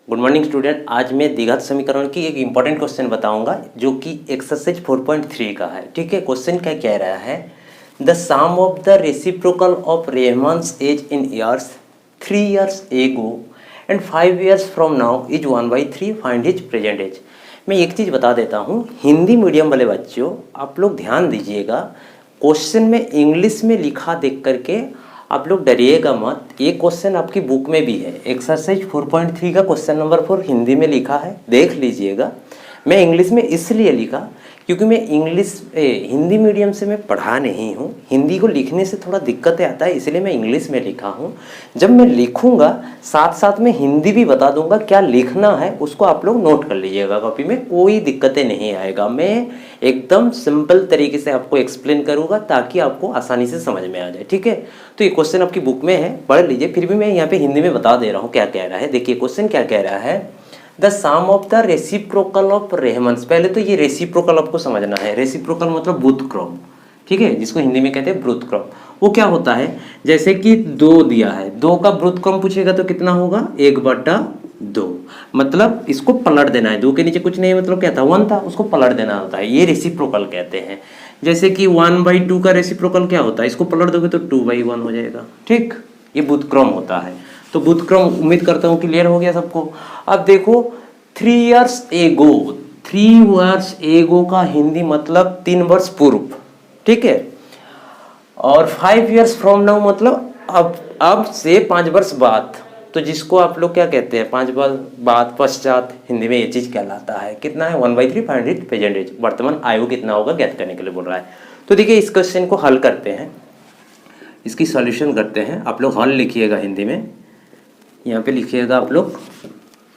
Good morning student. आज मैं द्विघात समीकरण की एक इम्पॉर्टेंट क्वेश्चन बताऊंगा जो कि एक्सरसाइज 4.3 का है। ठीक है, क्वेश्चन क्या कह रहा है, the sum of the reciprocal of Rehman's age in years 3 years ago and 5 years from now is 1/3, find his present age. मैं एक चीज़ बता देता हूँ, हिंदी मीडियम वाले बच्चों आप लोग ध्यान दीजिएगा, क्वेश्चन में इंग्लिश में लिखा देख करके आप लोग डरिएगा मत। ये क्वेश्चन आपकी बुक में भी है, एक्सरसाइज 4.3 का क्वेश्चन नंबर 4 हिंदी में लिखा है, देख लीजिएगा। मैं इंग्लिश में इसलिए लिखा क्योंकि मैं हिंदी मीडियम से मैं पढ़ा नहीं हूँ, हिंदी को लिखने से थोड़ा दिक्कतें आता है, इसलिए मैं इंग्लिश में लिखा हूँ। जब मैं लिखूँगा साथ साथ में हिंदी भी बता दूंगा, क्या लिखना है उसको आप लोग नोट कर लीजिएगा कॉपी में, कोई दिक्कतें नहीं आएगा। मैं एकदम सिंपल तरीके से आपको एक्सप्लेन करूँगा ताकि आपको आसानी से समझ में आ जाए। ठीक है, तो ये क्वेश्चन आपकी बुक में है, पढ़ लीजिए। फिर भी मैं यहाँ पे हिंदी में बता दे रहा हूँ क्या कह रहा है। देखिए क्वेश्चन क्या कह रहा है, the sum of the reciprocal of Rehman's. पहले तो ये रेसिप्रोकल आपको समझना है। रेसिप्रोकल मतलब व्युत्क्रम, ठीक है, जिसको हिंदी में कहते हैं व्युत्क्रम। वो क्या होता है, जैसे कि 2 दिया है, 2 का व्युत्क्रम पूछेगा तो कितना होगा, 1/2, मतलब इसको पलट देना है। 2 के नीचे कुछ नहीं, मतलब क्या था, 1 था, उसको पलट देना होता है, ये रेसिप्रोकल कहते हैं। जैसे कि 1/2 का रेसिप्रोकल क्या होता है, इसको पलट दोगे तो 2/1 हो जाएगा। ठीक, ये व्युत्क्रम होता है। तो व्युत्क्रम उम्मीद करता हूँ क्लियर हो गया सबको। अब देखो 3 years एगो, 3 years एगो का हिंदी मतलब 3 वर्ष पूर्व, ठीक है। और 5 years फ्रॉम नाउ मतलब अब से 5 वर्ष बाद, तो जिसको आप लोग क्या कहते हैं, 5 वर्ष बाद, पश्चात, हिंदी में ये चीज़ कहलाता है। कितना है, 1/3, फाइंड इट प्रेजेंट एज, वर्तमान आयु कितना होगा ज्ञात करने के लिए बोल रहा है। तो देखिए इस क्वेश्चन को हल करते हैं, इसकी सॉल्यूशन करते हैं। आप लोग हल लिखिएगा हिंदी में, यहाँ पे लिखिएगा आप लोग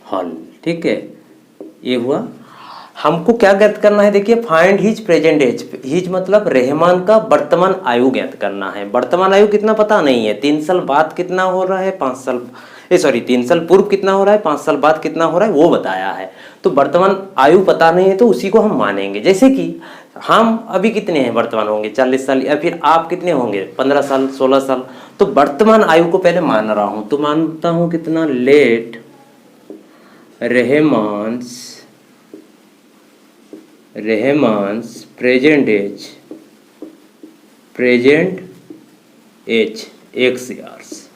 हल, ठीक है। ये हुआ, हमको क्या ज्ञात करना है, देखिए find his present age. His मतलब रहमान का वर्तमान आयु ज्ञात करना है। वर्तमान आयु कितना पता नहीं है, 3 साल बाद कितना हो रहा है, 5 साल 3 साल पूर्व कितना हो रहा है, 5 साल बाद कितना हो रहा है, वो बताया है। तो वर्तमान आयु पता नहीं है तो उसी को हम मानेंगे। जैसे कि हम अभी कितने हैं, वर्तमान होंगे 40 साल, या फिर आप कितने होंगे, 15 साल, 16 साल। तो वर्तमान आयु को पहले मान रहा हूं, तो मानता हूं कितना, let Rahman's present age x years।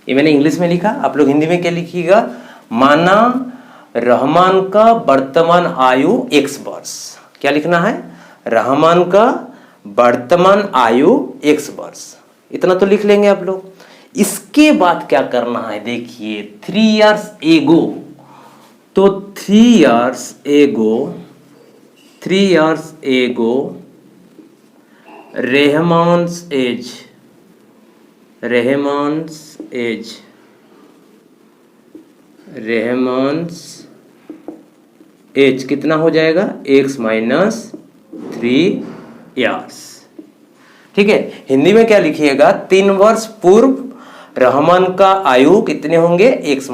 ये मैंने इंग्लिश में लिखा, आप लोग हिंदी में क्या लिखिएगा, माना रहमान का वर्तमान आयु x वर्ष। क्या लिखना है, रहमान का वर्तमान आयु x वर्ष, इतना तो लिख लेंगे आप लोग। इसके बाद क्या करना है, देखिए 3 years एगो, तो 3 years एगो रहमान्स एज कितना हो जाएगा, x - 3 years। ठीक है, हिंदी में क्या लिखिएगा, 3 वर्ष पूर्व रहमान का आयु कितने होंगे, x -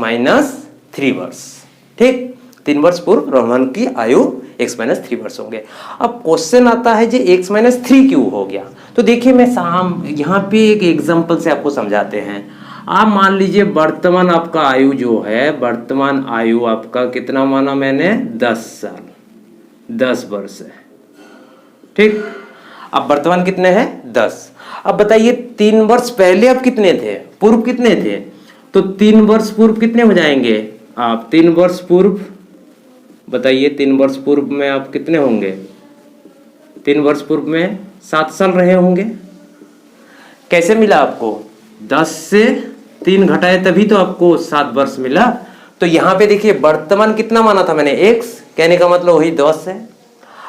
3 वर्ष। ठीक, 3 वर्ष पूर्व रहमान की आयु x - 3 वर्ष होंगे। अब क्वेश्चन आता है जी x - 3 क्यों हो गया। तो देखिए मैं यहाँ पे एक एग्जांपल से आपको समझाते हैं। आप मान लीजिए वर्तमान आपका आयु जो है, वर्तमान आयु आपका कितना माना मैंने, 10 साल, 10 वर्ष है। ठीक, अब वर्तमान कितने हैं, 10। अब बताइए 3 वर्ष पहले आप कितने थे, पूर्व कितने थे, तो 3 वर्ष पूर्व कितने हो जाएंगे आप, 3 वर्ष पूर्व बताइए, 3 वर्ष पूर्व में आप कितने होंगे, 3 वर्ष पूर्व में 7 साल रहे होंगे। कैसे मिला आपको, 10 से 3 घटाए तभी तो आपको 7 वर्ष मिला। तो यहाँ पे देखिए वर्तमान कितना माना था मैंने, x, कहने का मतलब वही 10 है।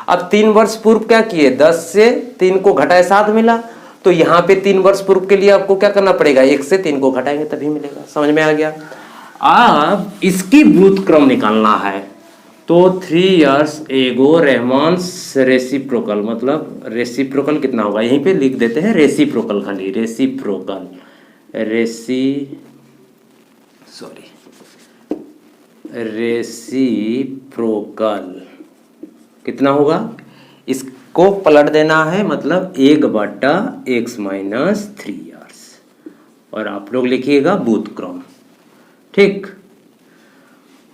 अब 3 वर्ष पूर्व क्या किए, 10 से 3 को घटाए 7 मिला। तो यहाँ पे 3 वर्ष पूर्व के लिए आपको क्या करना पड़ेगा, 1 से 3 को घटाएंगे तभी मिलेगा। समझ में आ गया। अब इसकी व्युत्क्रम निकालना है, तो 3 years एगो रहमान्स रेसिप्रोकल, मतलब रेसिप्रोकल कितना होगा, यहीं पे लिख देते हैं रेसिप्रोकल, खाली रेसिप्रोकल कितना होगा, इसको पलट देना है, मतलब 1/x - 3 years। और आप लोग लिखिएगा व्युत्क्रम। ठीक,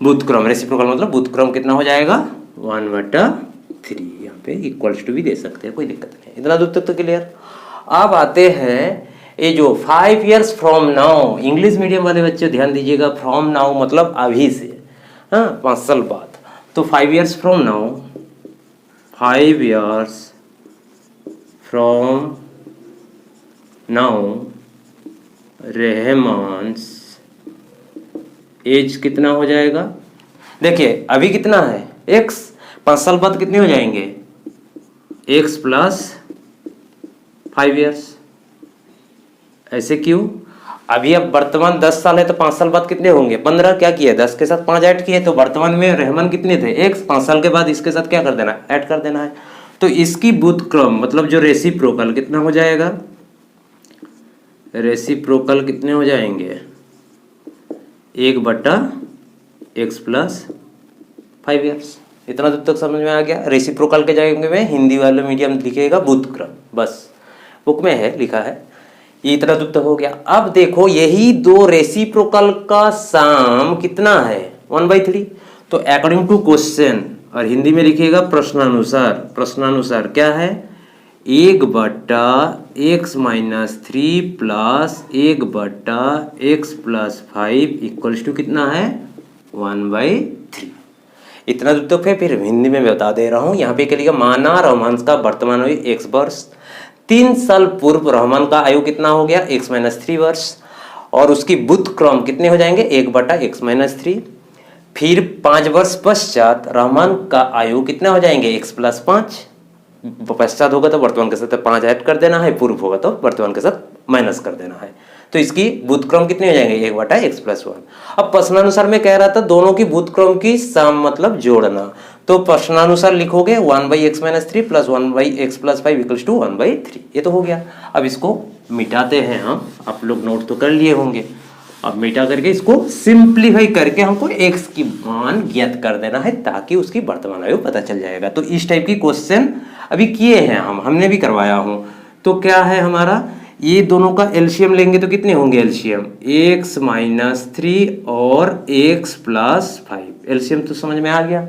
व्युत्क्रम, रेसिप्रोकल मतलब व्युत्क्रम कितना हो जाएगा 1/3। यहाँ पे इक्वल्स टू भी दे सकते हैं, कोई दिक्कत नहीं। इतना दूर तक तो क्लियर। अब आते हैं ये जो 5 years from now, English medium वाले बच्चे ध्यान दीजिएगा, फ्रॉम नाउ मतलब अभी से, हाँ 5 साल बाद। तो 5 years from now, 5 years from now Rahman's age कितना हो जाएगा? देखिए अभी कितना है x, 5 साल बाद कितने हो जाएंगे x + 5 years। ऐसे क्यों? अभी अब वर्तमान 10 साल है तो 5 साल बाद कितने होंगे 15। क्या किए 10 के साथ 5 ऐड किए, तो वर्तमान में रहमान कितने थे x, 5 साल के बाद इसके साथ क्या कर देना ऐड कर देना है। तो इसकी व्युत्क्रम मतलब जो रेसिप्रोकल कितना हो जाएगा, रेसिप्रोकल कितने हो जाएंगे 1/x + 5 years। इतना दूर तक समझ में आ गया। रेसिप्रोकल के जगह में हिंदी वाले मीडियम लिखेगा व्युत्क्रम, बस बुक में है लिखा है, ये इतना दूर तक हो गया। अब देखो यही दो रेसिप्रोकल का सम कितना है 1/3। तो अकॉर्डिंग टू क्वेश्चन, और हिंदी में लिखिएगा प्रश्नानुसार, प्रश्नानुसार क्या है 1/x - 3 + 1/x + 5 इक्वल्स टू कितना है 1/3। इतना दूर तक फिर हिंदी में बता दे रहा हूँ। यहाँ पे क्या लिखा, माना रहमान का वर्तमान आयु 1 वर्ष, 3 साल पूर्व रहमान का आयु कितना हो गया x - 3 वर्ष, और उसकी व्युत्क्रम कितने हो जाएंगे 1/x - 3। फिर 5 वर्ष पश्चात रहमान का आयु कितना हो जाएंगे x + 5। पश्चात होगा तो वर्तमान के साथ 5 ऐड कर देना है, पूर्व होगा तो वर्तमान के साथ माइनस कर देना है। तो इसकी व्युत्क्रम कितने हो जाएंगे 1/x + 1। अब प्रश्नानुसार में कह रहा था दोनों की व्युत्क्रम की सम मतलब जोड़ना, तो प्रश्नानुसार लिखोगे 1/x - 3 + 1/x + 5 इक्वल्स टू 1/3। ये तो हो गया। अब इसको मिटाते हैं हम, आप लोग नोट तो कर लिए होंगे। अब मिटा करके इसको सिंप्लीफाई करके हमको x की मान ज्ञात कर देना है, ताकि उसकी वर्तमान आयु पता चल जाएगा। तो इस टाइप की क्वेश्चन अभी किए हैं हमने भी करवाया हूँ। तो क्या है हमारा, ये दोनों का एलसीएम लेंगे तो कितने होंगे एलसीएम x - 3 और x + 5। एलसीएम तो समझ में आ गया।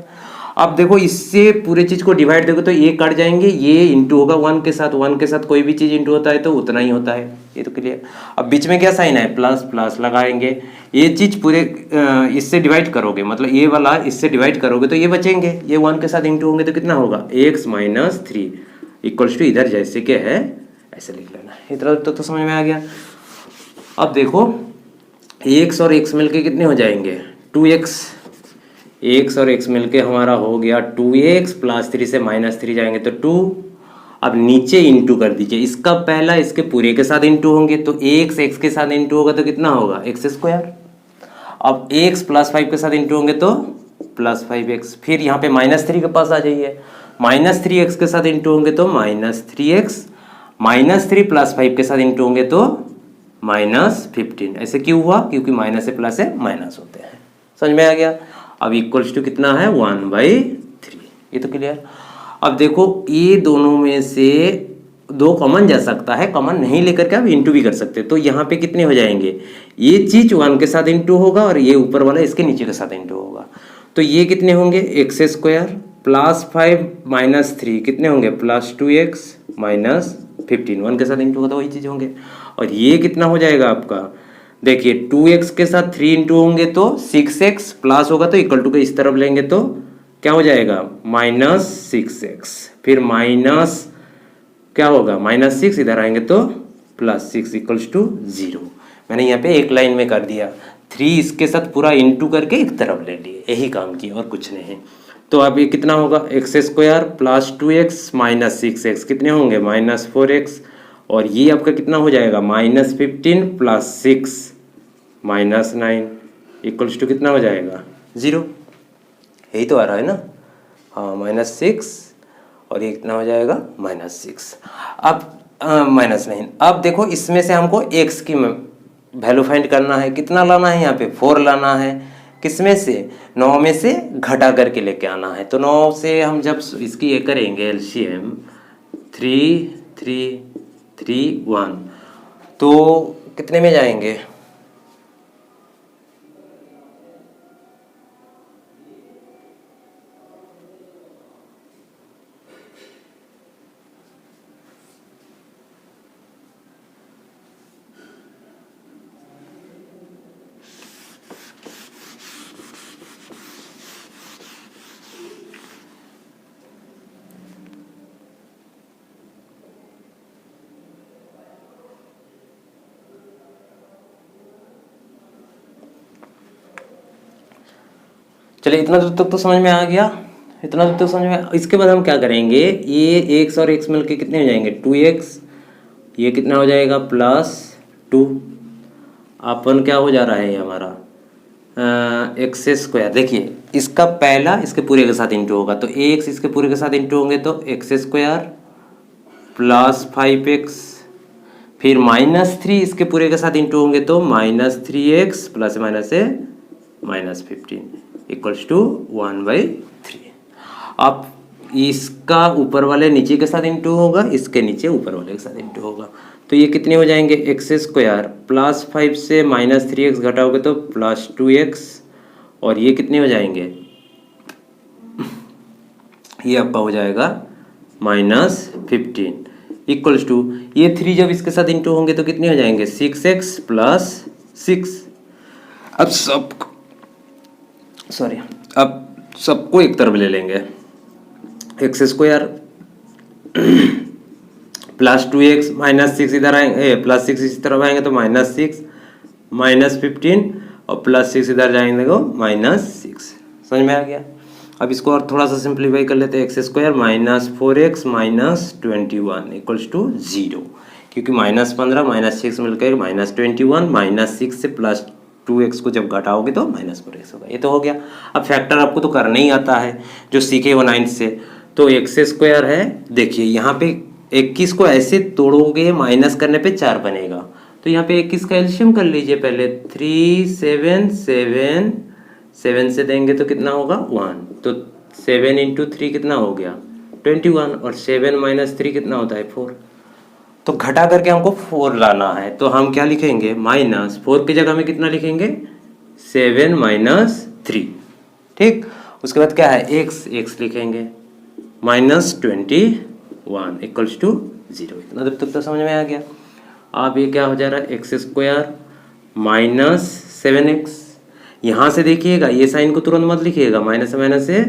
अब देखो इससे पूरे चीज को डिवाइड देखो तो ये कट जाएंगे, ये इंटू होगा 1 के साथ, 1 के साथ कोई भी चीज इंटू होता है तो उतना ही होता है, ये तो क्लियर। अब बीच में क्या साइन है प्लस, प्लस लगाएंगे। ये चीज पूरे इससे डिवाइड करोगे, मतलब ये वाला इससे डिवाइड करोगे तो ये बचेंगे, ये 1 के साथ इंटू होंगे तो कितना होगा x - 3 इक्वल्स टू इधर जैसे क्या है ऐसे लिख लेना है। इतना तो समझ में आ गया। अब देखो x और x मिलके कितने हो जाएंगे 2x, x और x मिलके हमारा हो गया 2x + 3 से -3 जाएंगे तो 2। अब नीचे इंटू कर दीजिए, इसका पहला इसके पूरे के साथ इंटू होंगे तो x x के साथ इंटू होगा तो कितना होगा x²। अब x + 5 के साथ इंटू होंगे तो +5x। फिर यहाँ पे -3 के पास आ जाइए, -3x के साथ इंटू होंगे तो -3x, -3 + 5 के साथ इंटू होंगे तो -15। ऐसे क्यों हुआ, क्योंकि माइनस से प्लस से माइनस होते हैं। समझ में आ गया। अब इक्वल्स टू कितना है 1/3। ये तो क्लियर। अब देखो ये दोनों में से 2 कॉमन जा सकता है, कॉमन नहीं लेकर के आप इंटू भी कर सकते हैं। तो यहाँ पे कितने हो जाएंगे, ये चीज 1 के साथ इंटू होगा और ये ऊपर वाला इसके नीचे के साथ इंटू होगा। तो ये कितने होंगे x² + 5 - 3 कितने होंगे +2x - 15। 1 के साथ इंटू होगा तो वही चीज होंगे। और ये कितना हो जाएगा आपका, देखिए 2x के साथ 3 इंटू होंगे तो 6x, प्लस होगा तो इक्वल टू के इस तरफ लेंगे तो क्या हो जाएगा -6x। फिर माइनस क्या होगा -6, इधर आएंगे तो +6 इक्वल्स टू 0। मैंने यहाँ पे एक लाइन में कर दिया, 3 इसके साथ पूरा इंटू करके एक तरफ ले लिए, यही काम किया और कुछ नहीं। तो अब ये कितना होगा x² + 2x - 6x कितने होंगे -4x। और ये आपका कितना हो जाएगा -15 + 6 -9 इक्वल्स टू कितना हो जाएगा 0। यही तो आ रहा है ना, हाँ -6 और ये कितना हो जाएगा -6। अब -9। अब देखो इसमें से हमको x की वैल्यू फाइंड करना है, कितना लाना है यहाँ पे 4 लाना है। किसमें से 9 में से घटा करके लेके आना है। तो 9 से हम जब इसकी ये करेंगे एलसीएम 3 3 3 1 तो कितने में जाएंगे चलिए इतना दूर तक तो समझ में आ गया, इतना दूर तक समझ में। इसके बाद हम क्या करेंगे, ये x और x मिलके कितने हो जाएंगे 2x, ये कितना हो जाएगा +2, अपन क्या हो जा रहा है ये हमारा एक्स स्क्वायर। देखिए इसका पहला इसके पूरे के साथ इंटू होगा, तो ax इसके पूरे के साथ इंटू होंगे तो एक्स स्क्वायर +5x, फिर -3 इसके पूरे के साथ इंटू होंगे तो -3x प्लस माइनस से -15 इक्वल्स टू 1/3। अब इसका ऊपर वाले नीचे के साथ इंटू होगा, इसके नीचे ऊपर वाले के साथ इंटू होगा, तो ये कितने हो जाएंगे एक्स स्क्वायर +5 से -3x घटाओगे तो +2x, और ये कितने हो जाएंगे, ये आपका हो जाएगा -15 इक्वल्स टू ये 3 जब इसके साथ इंटू होंगे तो कितने हो जाएंगे 6x + 6। अब सबको एक तरफ ले लेंगे, एक्स स्क्वायर +2x -6 इधर आएंगे, +6 इसी तरफ आएंगे तो -6 -15 और +6 इधर जाएंगे तो -6। समझ में आ गया। अब इसको और थोड़ा सा सिंप्लीफाई कर लेते हैं, x square -4x -21 equals to 0, क्योंकि -15 -6 मिलकर -21 -6 से +2x को जब घटाओगे तो -4x होगा। ये तो हो गया। अब फैक्टर आपको तो करना ही आता है जो सीखे हो 9th से। तो एक्स स्क्वायर है, देखिए यहाँ पे 21 को ऐसे तोड़ोगे माइनस करने पे 4 बनेगा, तो यहाँ पे 21 का एलसीएम कर लीजिए पहले, 3 7 7 7 से देंगे तो कितना होगा 1, तो 7 × 3 कितना हो गया 21, और 7 - 3 कितना होता है 4, तो घटा करके हमको 4 लाना है, तो हम क्या लिखेंगे -4 की जगह में कितना लिखेंगे 7 - 3, ठीक। उसके बाद क्या है x लिखेंगे -21 इक्वल्स टू 0। इतना जब तक तो समझ में आ गया। अब ये क्या हो जा रहा है एक्स स्क्वायर -7x, यहाँ से देखिएगा ये साइन को तुरंत मत लिखिएगा, माइनस से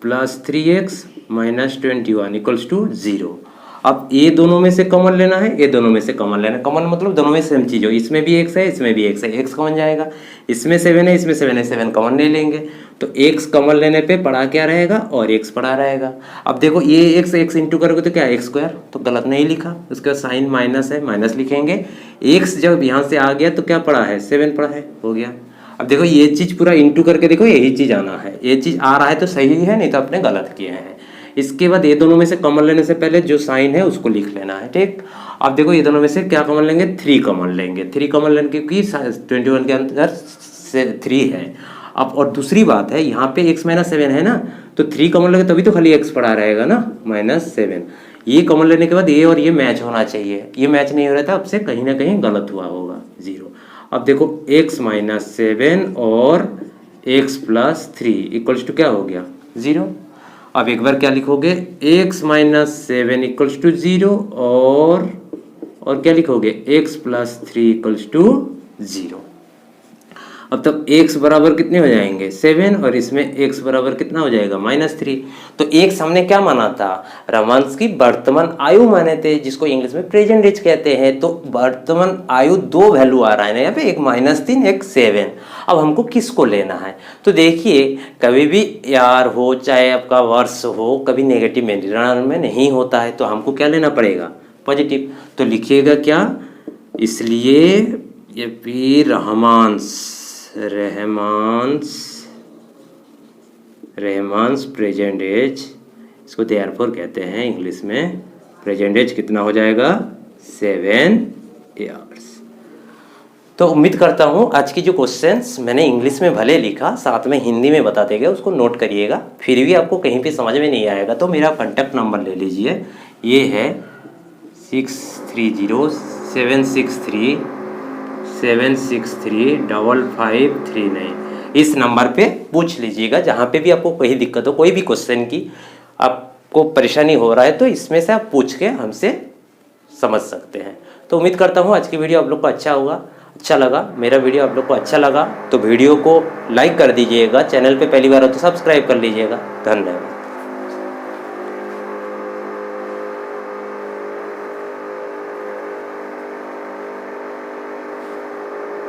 +3x -21 इक्वल्स टू 0। अब ये दोनों में से कॉमन लेना है, ये दोनों में से कॉमन लेना है, कॉमन मतलब दोनों में सेम चीज़ हो, इसमें भी x है इसमें भी x है, x कॉमन जाएगा, इसमें 7 है इसमें 7 है, 7 कॉमन ले लेंगे, तो x कॉमन लेने पे पड़ा क्या रहेगा और x पड़ा रहेगा। अब देखो ये x इंटू करोगे तो क्या x स्क्वायर, तो गलत नहीं लिखा, उसके बाद साइन माइनस है माइनस लिखेंगे, x जब यहाँ से आ गया तो क्या पड़ा है 7 पड़ा है, हो गया। अब देखो ये चीज़ पूरा इंटू करके देखो यही चीज़ आना है, ये चीज़ आ रहा है तो सही है, नहीं तो आपने गलत किए हैं। इसके बाद ये दोनों में से कॉमन लेने से पहले जो साइन है उसको लिख लेना है, ठीक। अब देखो ये दोनों में से क्या कॉमन लेंगे 3 कॉमन लेंगे, 3 कॉमन लेने क्योंकि 21 के अंदर 3 है। अब और दूसरी बात है यहाँ पे x - 7 है ना, तो 3 कॉमन लेंगे तभी तो खाली x पड़ा रहेगा ना -7, ये कॉमन लेने के बाद ये और ये मैच होना चाहिए, ये मैच नहीं हो रहा था, अब से कहीं ना कहीं गलत हुआ होगा 0। अब देखो x - 7 और x + 3 इक्वल्स टू क्या हो गया 0। अब एक बार क्या लिखोगे x - 7 इक्वल्स टू 0 और क्या लिखोगे x + 3 इक्वल्स टू 0। अब तब x बराबर कितने हो जाएंगे 7 और इसमें x बराबर कितना हो जाएगा -3। तो x हमने क्या माना था रमन्स की वर्तमान आयु माने थे, जिसको इंग्लिश में प्रेजेंट एज कहते हैं। तो वर्तमान आयु 2 वैल्यू आ रहा है ना यहाँ पे, एक -3 एक 7। अब हमको किसको लेना है, तो देखिए कभी भी यार हो चाहे आपका वर्ष हो, कभी नेगेटिव में नहीं होता है, तो हमको क्या लेना पड़ेगा पॉजिटिव। तो लिखिएगा क्या, इसलिए ये भी रहमान्स प्रेजेंट एज, इसको देयरफॉर कहते हैं इंग्लिश में। प्रेजेंट एज कितना हो जाएगा 7 इयर्स। तो उम्मीद करता हूँ आज की जो क्वेश्चंस मैंने इंग्लिश में भले लिखा, साथ में हिंदी में बताते गए, उसको नोट करिएगा। फिर भी आपको कहीं पे समझ में नहीं आएगा तो मेरा कॉन्टैक्ट नंबर ले लीजिए, ये है 6307635539। इस नंबर पे पूछ लीजिएगा, जहाँ पे भी आपको कोई दिक्कत हो, कोई भी क्वेश्चन की आपको परेशानी हो रहा है तो इसमें से आप पूछ के हमसे समझ सकते हैं। तो उम्मीद करता हूँ आज की वीडियो आप लोग को अच्छा लगा। मेरा वीडियो आप लोग को अच्छा लगा तो वीडियो को लाइक कर दीजिएगा, चैनल पे पहली बार हो तो सब्सक्राइब कर लीजिएगा। धन्यवाद।